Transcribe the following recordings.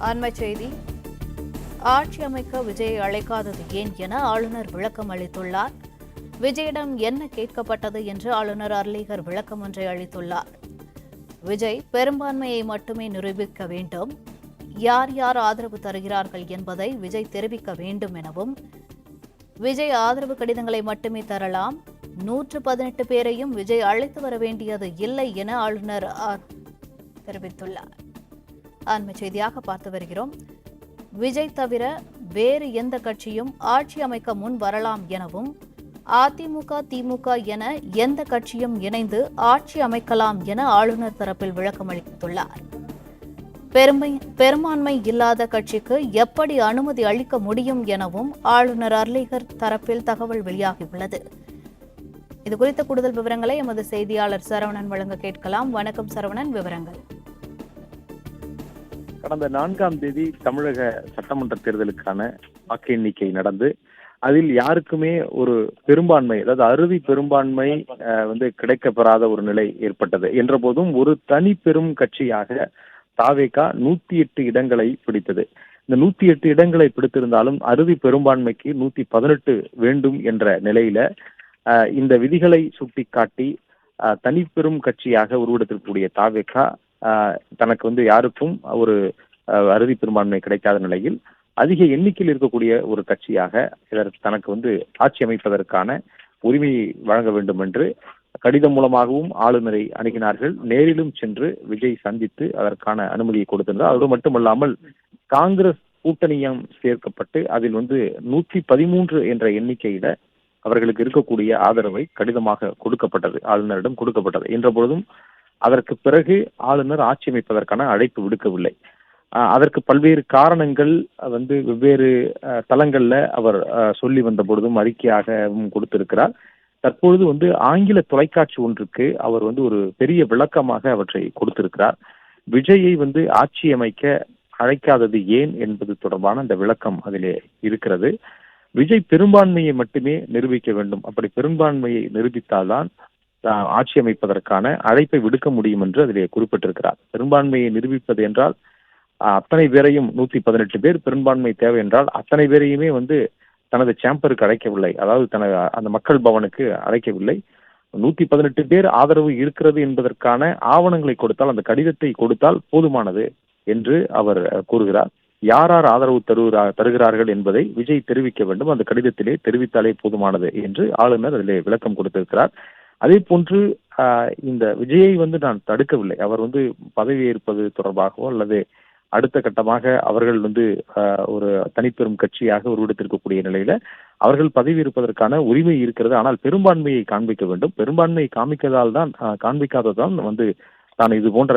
அண்மைச் செய்தி. ஆட்சி அமைக்க விஜயை அழைக்காதது ஏன் என ஆளுநர் விளக்கம் அளித்துள்ளார். விஜயிடம் என்ன கேட்கப்பட்டது என்று ஆளுநர் அர்லேகர் விளக்கம் ஒன்றை அளித்துள்ளார். விஜய் பெரும்பான்மையை மட்டுமே நிரூபிக்க வேண்டும், யார் யார் ஆதரவு தருகிறார்கள் என்பதை விஜய் தெரிவிக்க வேண்டும் எனவும், விஜய் ஆதரவு கடிதங்களை மட்டுமே தரலாம், 118 பேரையும் விஜய் அழைத்து வர வேண்டியது இல்லை என ஆளுநர் தெரிவித்துள்ளார். அண்மைச் செய்தியாக பார்த்து வருகிறோம். விஜய் தவிர வேறு எந்த கட்சியும் ஆட்சி அமைக்க முன் வரலாம் எனவும், அதிமுக திமுக என எந்த கட்சியும் இணைந்து ஆட்சி அமைக்கலாம் என ஆளுநர் தரப்பில் விளக்கம் அளித்துள்ளார். பெரும்பான்மை இல்லாத கட்சிக்கு எப்படி அனுமதி அளிக்க முடியும் எனவும் ஆளுநர் அர்லேகர் தரப்பில் தகவல் வெளியாகியுள்ளது. இதுகுறித்த கூடுதல் விவரங்களை எமது செய்தியாளர் சரவணன் வழங்க கேட்கலாம். வணக்கம் சரவணன், விவரங்கள். கடந்த 4ஆம் தேதி தமிழக சட்டமன்ற தேர்தலுக்கான வாக்கு எண்ணிக்கை நடந்து அதில் யாருக்குமே ஒரு பெரும்பான்மை, அதாவது அறுதி பெரும்பான்மை கிடைக்கப்பெறாத ஒரு நிலை ஏற்பட்டது. என்ற போதும் ஒரு தனி பெரும் கட்சியாக தாவேகா 108 இடங்களை பிடித்தது. இந்த 108 இடங்களை பிடித்திருந்தாலும் அறுதி பெரும்பான்மைக்கு 118 வேண்டும் என்ற நிலையில இந்த விதிகளை சுட்டிக்காட்டி தனி பெரும் கட்சியாக உருவெடுத்திருக்கக்கூடிய தாவேகா தனக்கு யாருக்கும் ஒரு அறுதி பெரும்பான்மை கிடைக்காத நிலையில் அதிக எண்ணிக்கையில் இருக்கக்கூடிய ஒரு கட்சியாக இதற்கு தனக்கு ஆட்சி அமைப்பதற்கான உரிமையை வழங்க வேண்டும் என்று கடிதம் மூலமாகவும் ஆளுநரை அணுகினார்கள். நேரிலும் சென்று விஜய் சந்தித்து அதற்கான அனுமதியை கொடுத்திருந்தார். அதோடு மட்டுமல்லாமல் காங்கிரஸ் கூட்டணியும் சேர்க்கப்பட்டு அதில் 113 என்ற எண்ணிக்கையில அவர்களுக்கு இருக்கக்கூடிய ஆதரவை கடிதமாக கொடுக்கப்பட்டது, ஆளுநரிடம் கொடுக்கப்பட்டது. என்ற பொழுதும் அதற்கு பிறகு ஆளுநர் ஆட்சி அமைப்பதற்கான அழைப்பு விடுக்கவில்லை. அதற்கு பல்வேறு காரணங்கள் வெவ்வேறு தளங்கள்ல அவர் சொல்லி வந்த பொழுதும் அறிக்கையாகவும் கொடுத்திருக்கிறார். தற்பொழுது ஆங்கில தொலைக்காட்சி ஒன்றுக்கு அவர் ஒரு பெரிய விளக்கமாக அவற்றை கொடுத்திருக்கிறார். விஜயை ஆட்சி அமைக்க அழைக்காதது ஏன் என்பது தொடர்பான அந்த விளக்கம் அதிலே இருக்கிறது. விஜய் பெரும்பான்மையை மட்டுமே நிரூபிக்க வேண்டும், அப்படி பெரும்பான்மையை நிரூபித்தால்தான் ஆட்சி அமைப்பதற்கான அழைப்பை விடுக்க முடியும் என்று அதிலே குறிப்பிட்டிருக்கிறார். பெரும்பான்மையை நிரூபிப்பது என்றால் அத்தனை பேரையும் 118 பேர் பெரும்பான்மை தேவை என்றால் அத்தனை பேரையுமே தனது சேம்பருக்கு அழைக்கவில்லை, அதாவது அந்த மக்கள் பவனுக்கு அழைக்கவில்லை. 118 பேர் ஆதரவு இருக்கிறது என்பதற்கான ஆவணங்களை கொடுத்தால், அந்த கடிதத்தை கொடுத்தால் போதுமானது என்று அவர் கூறுகிறார். யார் யார் ஆதரவு தருகிறார்கள் என்பதை விஜய் தெரிவிக்க வேண்டும், அந்த கடிதத்திலே தெரிவித்தாலே போதுமானது என்று ஆளுநர் அதிலே விளக்கம் கொடுத்திருக்கிறார். அதே போன்று இந்த விஜயை நான் தடுக்கவில்லை, அவர் பதவியேற்பது தொடர்பாகவோ அல்லது அடுத்த கட்டமாக அவர்கள் ஒரு தனிப்பெரும் கட்சியாக உருவெடுத்திருக்கக்கூடிய நிலையில அவர்கள் பதவியேற்பதற்கான உரிமை இருக்கிறது. ஆனால் பெரும்பான்மையை காண்பிக்க வேண்டும். பெரும்பான்மையை காண்பிக்காததான் தான் இது போன்ற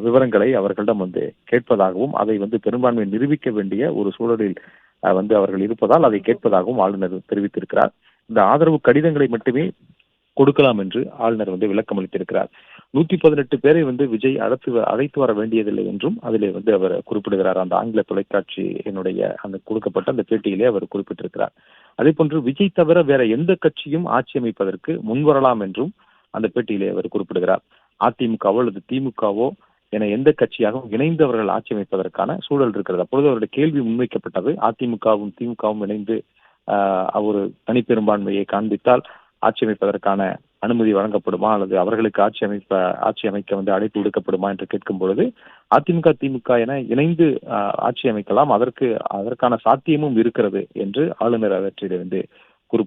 விவரங்களை அவர்களிடம் கேட்பதாகவும் அதை பெரும்பான்மையை நிரூபிக்க வேண்டிய ஒரு சூழலில் அவர்கள் இருப்பதால் அதை கேட்பதாகவும் ஆளுநர் தெரிவித்திருக்கிறார். இந்த ஆதரவு கடிதங்களை மட்டுமே கொடுக்கலாம் என்று ஆளுநர் விளக்கம் அளித்திருக்கிறார். 118 பேரை விஜய் அழைத்து வர வேண்டியதில்லை என்றும் அதிலே அவர் குறிப்பிடுகிறார். அந்த ஆங்கில தொலைக்காட்சி அந்த கொடுக்கப்பட்ட அந்த பேட்டியிலே அவர் குறிப்பிட்டிருக்கிறார். அதே போன்று விஜய் தவிர வேற எந்த கட்சியும் ஆட்சி அமைப்பதற்கு முன்வரலாம் என்றும் அந்த பேட்டியிலே அவர் குறிப்பிடுகிறார். அதிமுகவோ அல்லது திமுகவோ என எந்த கட்சியாகவும் இணைந்து அவர்கள் ஆட்சி அமைப்பதற்கான சூழல் இருக்கிறது. அப்பொழுது அவருடைய கேள்வி முன்வைக்கப்பட்டது, அதிமுகவும் திமுகவும் இணைந்து ஒரு தனிப்பெரும்பான்மையை காண்பித்தால் ஆட்சி அமைப்பதற்கான அனுமதி வழங்கப்படுமா அல்லது அவர்களுக்கு ஆட்சி அமைக்க அழைப்பு விடுக்கப்படுமா என்று கேட்கும் பொழுது அதிமுக திமுக என இணைந்து ஆட்சி அமைக்கலாம், அதற்கான சாத்தியமும் இருக்கிறது என்று ஆளுநர் அவற்றிலே குறிப்பிட்டார்.